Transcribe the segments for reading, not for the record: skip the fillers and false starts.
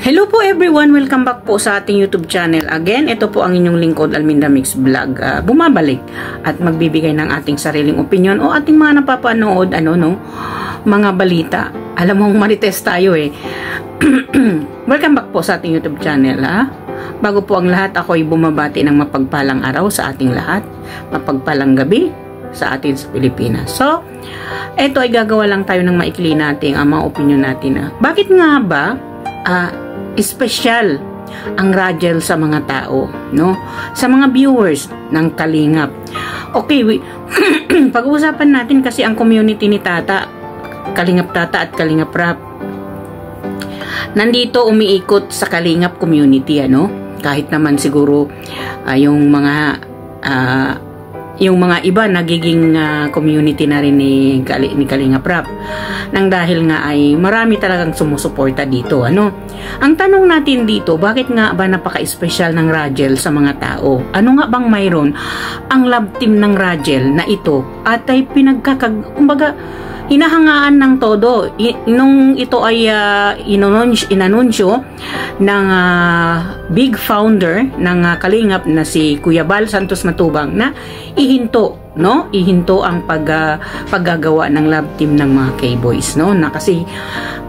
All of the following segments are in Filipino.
Hello po everyone! Welcome back po sa ating YouTube channel. Again, ito po ang inyong lingkod, Alminda Mix Vlog. Bumabalik at magbibigay ng ating sariling opinion o ating mga napapanood, mga balita. Alam mo, marites tayo eh. Welcome back po sa ating YouTube channel. Bago po ang lahat, ako ay bumabati ng mapagpalang araw sa ating lahat. Mapagpalang gabi sa atin sa Pilipinas. So, ito ay gagawa lang tayo ng maikli natin ang mga opinion natin. Bakit nga ba espesyal ang Rajel sa mga tao, no? Sa mga viewers ng Kalingap. Okay, pag-uusapan natin kasi ang community ni Tata, Kalingap Tata at Kalingap Rap. Nandito umiikot sa Kalingap community, Kahit naman siguro yung mga iba nagiging community na rin ni Kalingap Rap. Nang dahil nga ay marami talagang sumusuporta dito, Ang tanong natin dito, bakit nga ba napaka-espesyal ng Rajel sa mga tao? Ano nga bang mayroon ang love team ng Rajel na ito at ay kumbaga, hinahangaan ng todo. Nung ito ay inanunsyo ng big founder ng Kalingap na si Kuya Bal Santos Matubang na ihinto ang paggagawa ng love team ng mga K-boys, na kasi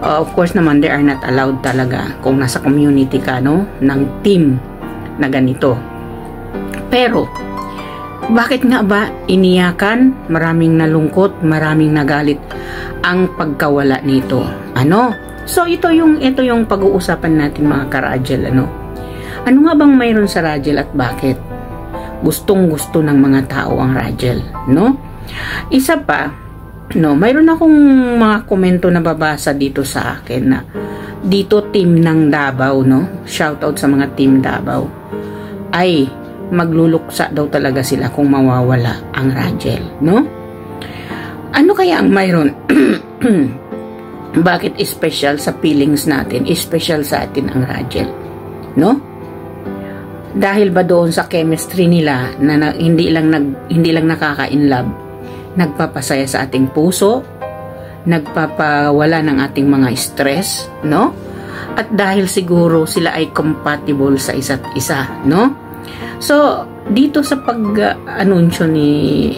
of course naman they are not allowed talaga kung nasa community ka, ng team na ganito. Pero bakit nga ba iniyakan, maraming nalungkot, maraming nagalit ang pagkawala nito? So ito yung pag-uusapan natin mga ka-Rajel, Ano nga bang mayroon sa Rajel at bakit? Gustong-gusto ng mga tao ang Rajel, Isa pa, mayroon akong mga komento na babasa dito sa akin na dito team ng Davao, Shoutout sa mga team Davao. Ay magluluksa daw talaga sila kung mawawala ang Rajel, Ano kaya ang mayroon? Bakit special sa feelings natin? Special sa atin ang Rajel, Dahil ba doon sa chemistry nila na hindi lang nakaka-inlove, nagpapasaya sa ating puso, nagpapawala ng ating mga stress, At dahil siguro sila ay compatible sa isa't isa, So, dito sa pag-anunsyo ni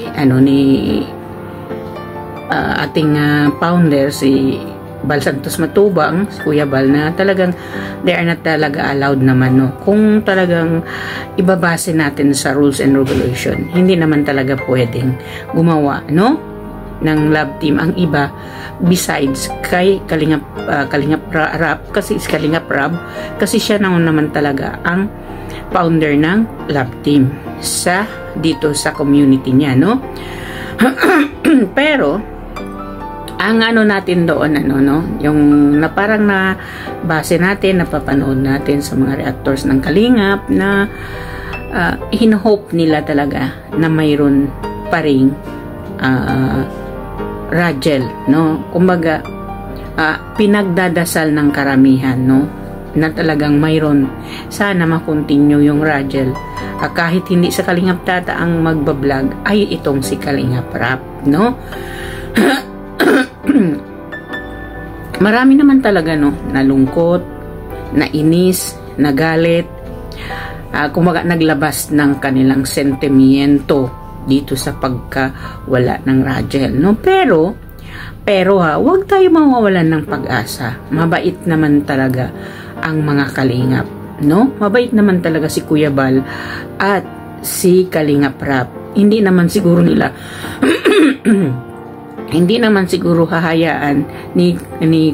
ating founder, si Bal Santos Matubang, si Kuya Bal, na talagang they are not talaga allowed naman, Kung talagang ibabase natin sa rules and regulation, hindi naman talaga pwedeng gumawa, ng love team ang iba besides kay Kalingap Rap, kasi si Kalingap Rap, kasi siya naman talaga ang founder ng love team dito sa community niya, Pero ang natin doon, yung parang na base natin, napapanood natin sa mga reactors ng Kalingap na hinohope nila talaga na mayroon pa ring Rajel, kumbaga pinagdadasal ng karamihan, na talagang mayroon sana makontinue yung Rajel, kahit hindi sa Kalingap Tata ang magbablog, ay itong si Kalingap Rap, Marami naman talaga, nalungkot, nainis, nagalit, kumbaga naglabas ng kanilang sentimiento dito sa pagkawala ng Rajel, pero huwag tayo mawawalan ng pag-asa. Mabait naman talaga ang mga Kalingap, Mabait naman talaga si Kuya Bal at si Kalingap Rap. Hindi naman siguro nila hindi naman siguro hahayaan ni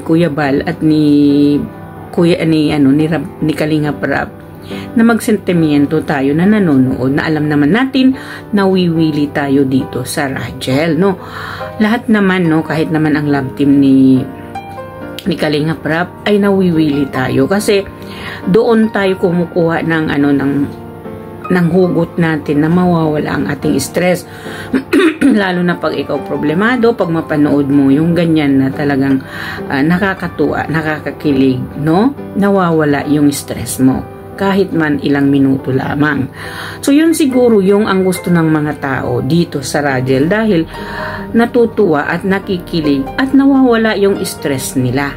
Kuya Bal at ni Kalingap Rap na magsentimiento tayo na nanonood, na alam naman natin nawiwili tayo dito sa Rajel, Lahat naman, kahit naman ang love team ni Kalingap Rap ay nawiwili tayo kasi doon tayo kumukuha ng hugot natin na mawawala ang ating stress. Lalo na pag ikaw problemado, pag mapanood mo yung ganyan na talagang nakakatuwa, nakakakilig, nawawala yung stress mo kahit man ilang minuto lamang. So yun siguro yung ang gusto ng mga tao dito sa Rajel, dahil natutuwa at nakikilig at nawawala yung stress nila.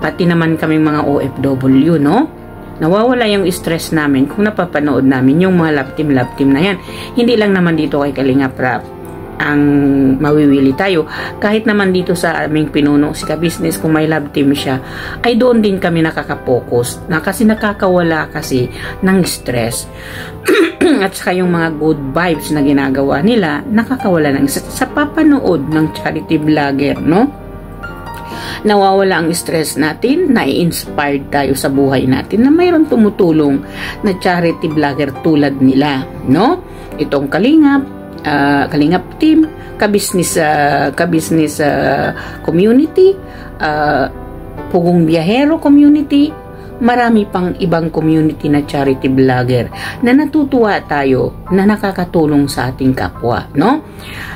pati naman kaming mga OFW, no? Nawawala yung stress namin kung napapanood namin yung mga love team na yan. Hindi lang naman dito kay Kalingap Rap ang mawiwili tayo. Kahit naman dito sa aming pinuno si Ka-Business, kung may love team siya, ay doon din kami nakaka-focus. Kasi nakakawala kasi ng stress. At saka yung mga good vibes na ginagawa nila, nakakawala ng stress sa papanood ng charity vlogger, no? Nawawala ang stress natin, nai-inspired tayo sa buhay natin na mayroon tumutulong na charity vlogger tulad nila, no? Itong Kalingap team, Ka-Business community, Pugong Biyahero community, marami pang ibang community na charity vlogger na natutuwa tayo na nakakatulong sa ating kapwa, no?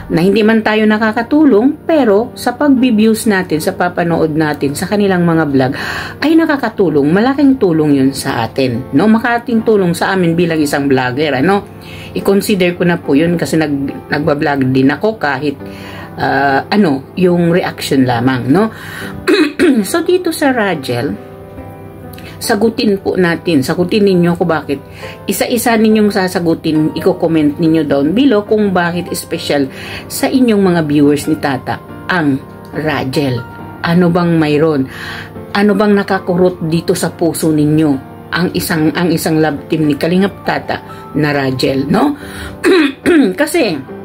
Na hindi man tayo nakakatulong, pero sa pag-views natin, sa papanood natin sa kanilang mga vlog, ay nakakatulong. Malaking tulong yun sa atin, no? Makating tulong sa amin bilang isang vlogger, ano? I-consider ko na po yun kasi nagbablog din ako kahit yung reaction lamang, no? So dito sa Ragel, sagutin ninyo ko bakit. Isa-isa ninyong sasagutin, i-comment ninyo down below kung bakit special sa inyong mga viewers ni Tata ang Ragel. Ano bang mayroon? Ano bang nakakurot dito sa puso ninyo ang isang love team ni Kalingap Tata na Ragel, no? Kasi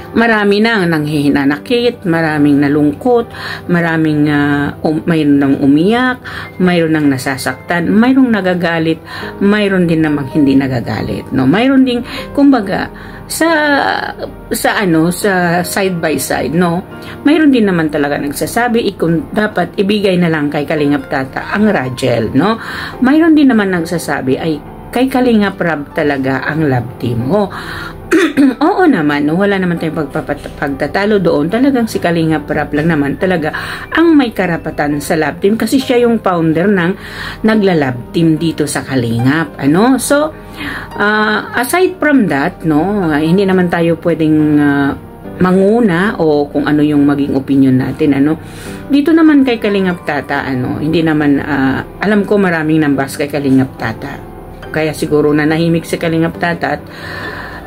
marami nang nanghihinanakit, maraming nalungkot, maraming mayroon nang umiyak, mayroon nang nasasaktan, mayroong nagagalit, mayroon din namang hindi nagagalit, no? Mayroon ding kumbaga sa side by side, no? Mayroon din naman talaga nagsasabi kung dapat ibigay na lang kay Kalingap Tata ang Ragel, no? Mayroon din naman nagsasabi ay kay Kalingap Rap talaga ang love team mo. Oo naman, no? Wala naman tayong pagtatalo doon. Talagang si Kalingap Rap lang naman talaga ang may karapatan sa love team kasi siya yung founder ng nagla-love team dito sa Kalingap, ano? So, aside from that, no, hindi naman tayo pwedeng manguna o kung ano yung maging opinion natin, ano. Dito naman kay Kalingap Tata, ano, hindi naman alam ko maraming nambas kay Kalingap Tata. Kaya siguro na nahimik si Kalingap Tata at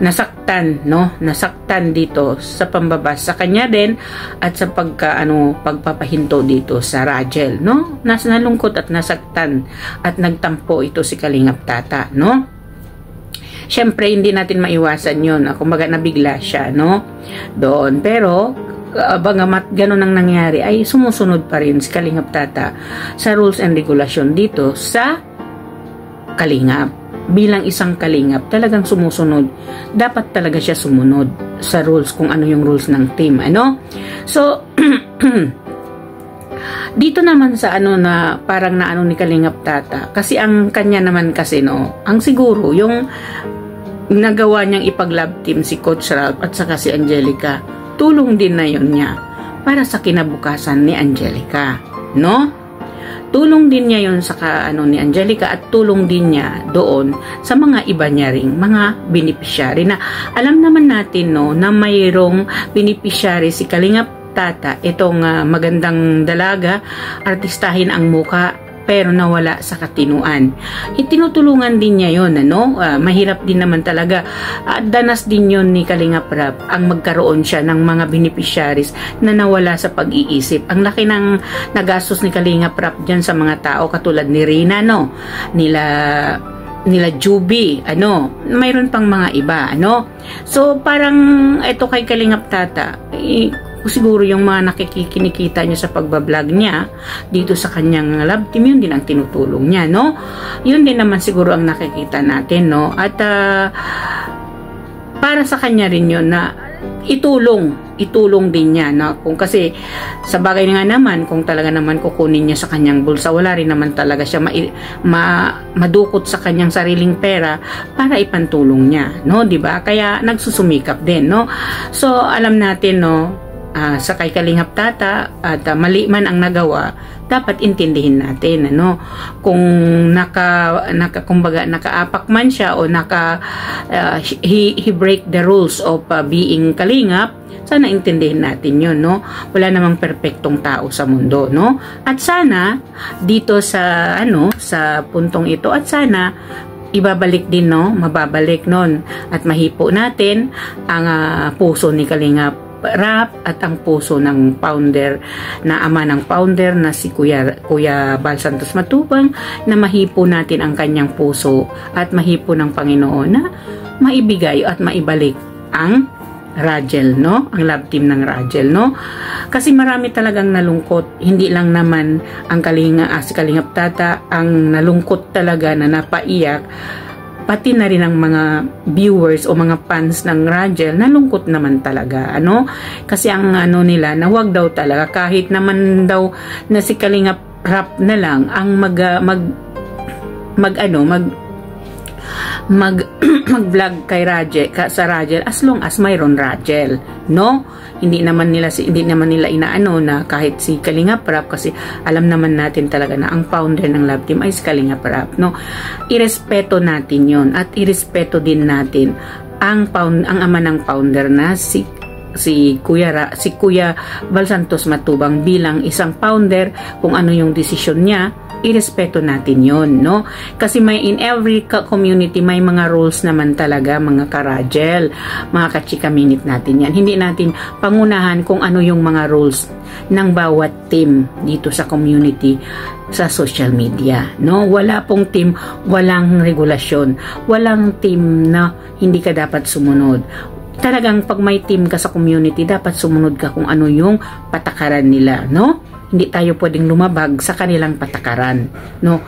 nasaktan dito sa pambabas sa kanya din at sa pagpapahinto dito sa Ragel, no? Nalungkot at nasaktan at nagtampo ito si Kalingap Tata, no? Syempre hindi natin maiwasan 'yon. Kumbaga nabigla siya, no? Doon, pero bagamat ganun ang nangyari ay sumusunod pa rin si Kalingap Tata sa rules and regulation dito sa Kalingap. Bilang isang Kalingap, talagang sumusunod. Dapat talaga siya sumunod sa rules, kung ano yung rules ng team, ano? So, dito naman sa na parang ni Kalingap Tata, kasi ang kanya naman kasi, no, ang siguro, yung nagawa niyang ipag-love team si Coach Ralph at saka si Angelica, tulong din na yun niya para sa kinabukasan ni Angelica, no? Tulong din niya yun sa ni Angelica at tulong din niya doon sa mga iba niya ring mga beneficiary na alam naman natin, no, na mayroong beneficiary si Kalingap Tata, itong magandang dalaga, artistahin ang muka pero nawala sa katinuan. Itinutulungan din niya yon, ano? Mahirap din naman talaga. Danas din yon ni Kalingap Rap ang magkaroon siya ng mga beneficiaries na nawala sa pag-iisip. Ang laki ng nagastos ni Kalingap Rap dyan sa mga tao katulad ni Rina, no? Nila Juby, ano? Mayroon pang mga iba, ano? So, parang ito kay Kalingap Tata, siguro yung mga nakikinikita niya sa pagbablog niya dito sa kanyang love team, yun din ang tinutulong niya, no? Yun din naman siguro ang nakikita natin, no? At para sa kanya rin yun na itulong din niya, no? Kung kasi sa bagay nga naman, kung talaga naman kukunin niya sa kanyang bulsa, wala rin naman talaga siya madukot sa kanyang sariling pera para ipantulong niya, no? 'Di ba? Kaya nagsusumikap din, no? So alam natin, no, sa kay Kalingap Tata at mali man ang nagawa, dapat intindihin natin, ano, kung kumbaga nakaapak man siya o he break the rules of being Kalingap, sana intindihin natin yun, no? Wala namang perpektong tao sa mundo, no? At sana dito sa sa puntong ito, at sana ibabalik din, no? Mababalik nun at mahipo natin ang puso ni Kalingap Rap at ang puso ng founder, na ama ng founder na si Kuya Bal Santos Matubang, na mahipo natin ang kanyang puso at mahipo ng Panginoon na maibigay at maibalik ang Rajel, no? Ang love team ng Rajel, no? Kasi marami talagang nalungkot. Hindi lang naman ang si Kalingap Tata ang nalungkot talaga, na napaiyak, pati na rin ang mga viewers o mga fans ng Rajel nalungkot naman talaga, ano? Kasi ang nila, na wag daw talaga, kahit naman daw na si Kalingap Rap na lang ang mag-vlog kay Rajel, sa Rajel, as long as mayroon Rajel, no? Hindi naman nila inaano na kahit si Kalingap Rap, kasi alam naman natin talaga na ang founder ng Love Team ay si Kalingap Rap, no? Irespeto natin yon, at irespeto din natin ang ama ng founder na si Kuya Bal Santos Matubang bilang isang founder. Kung ano yung desisyon niya, irespeto natin yon, no? Kasi in every community may mga rules naman talaga, mga karajel, mga kachika minute natin yan. Hindi natin pangunahan kung ano yung mga rules ng bawat team dito sa community, sa social media, no? Wala pong team, walang regulasyon, walang team na hindi ka dapat sumunod. Talagang pag may team ka sa community, dapat sumunod ka kung ano yung patakaran nila, no? Hindi tayo pwedeng lumabag sa kanilang patakaran, no?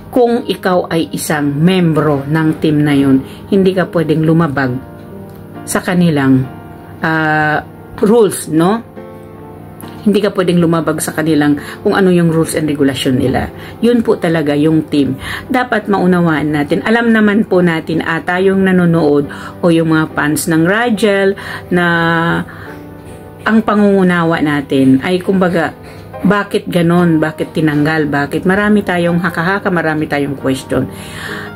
Kung ikaw ay isang membro ng team na yun, hindi ka pwedeng lumabag sa kanilang rules, no? Hindi ka pwedeng lumabag sa kanilang kung ano yung rules and regulation nila. Yun po talaga yung team. Dapat maunawaan natin. Alam naman po natin, tayong nanonood o yung mga fans ng Rajel, na ang pangungunawa natin ay kumbaga, bakit ganon? Bakit tinanggal? Bakit? Marami tayong haka-haka, marami tayong question.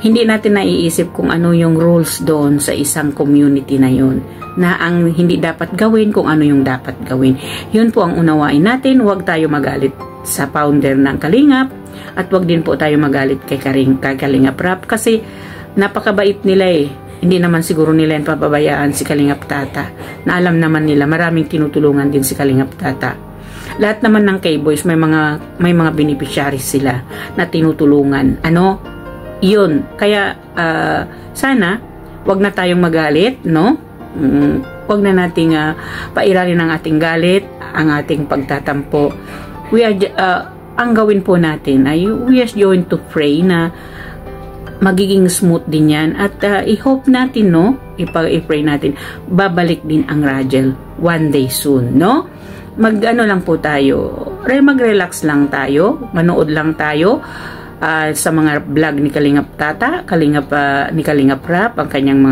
Hindi natin naiisip kung ano yung rules doon sa isang community na yun, na ang hindi dapat gawin, kung ano yung dapat gawin. Yun po ang unawain natin. Huwag tayo magalit sa founder ng Kalingap, at huwag din po tayo magalit kay Kalingap Rap, kasi napakabait nila eh. Hindi naman siguro nila yung papabayaan si Kalingap Tata, na alam naman nila maraming tinutulungan din si Kalingap Tata. Lahat naman ng K-Boys may mga beneficiaries sila na tinutulungan, ano? Yun. Kaya sana wag na tayong magalit, no? Wag na nating pairalin ang ating galit, ang ating pagtatampo. Ang gawin po natin ay we are going to pray na magiging smooth din yan, at i-hope natin, no? I-pray natin babalik din ang Rajel one day soon, no? Lang po tayo, mag-relax lang tayo, manood lang tayo sa mga vlog ni Kalingap Tata, ni Kalingap Rap, ang kanyang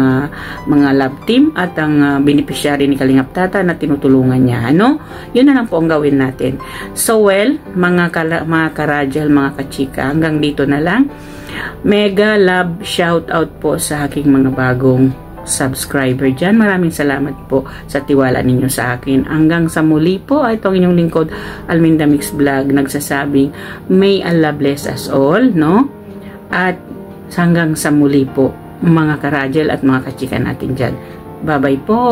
mga love team, at ang beneficiary ni Kalingap Tata na tinutulungan niya, ano? Yun na lang po ang gawin natin. So well, mga karajal, mga kachika, hanggang dito na lang. Mega love shout out po sa aking mga bagong subscriber dyan. Maraming salamat po sa tiwala ninyo sa akin. Hanggang sa muli po, itong inyong lingkod, Alminda Mix Vlog, nagsasabing may Allah bless us all, no? At hanggang sa muli po, mga karajel at mga kachika natin dyan. Bye-bye po!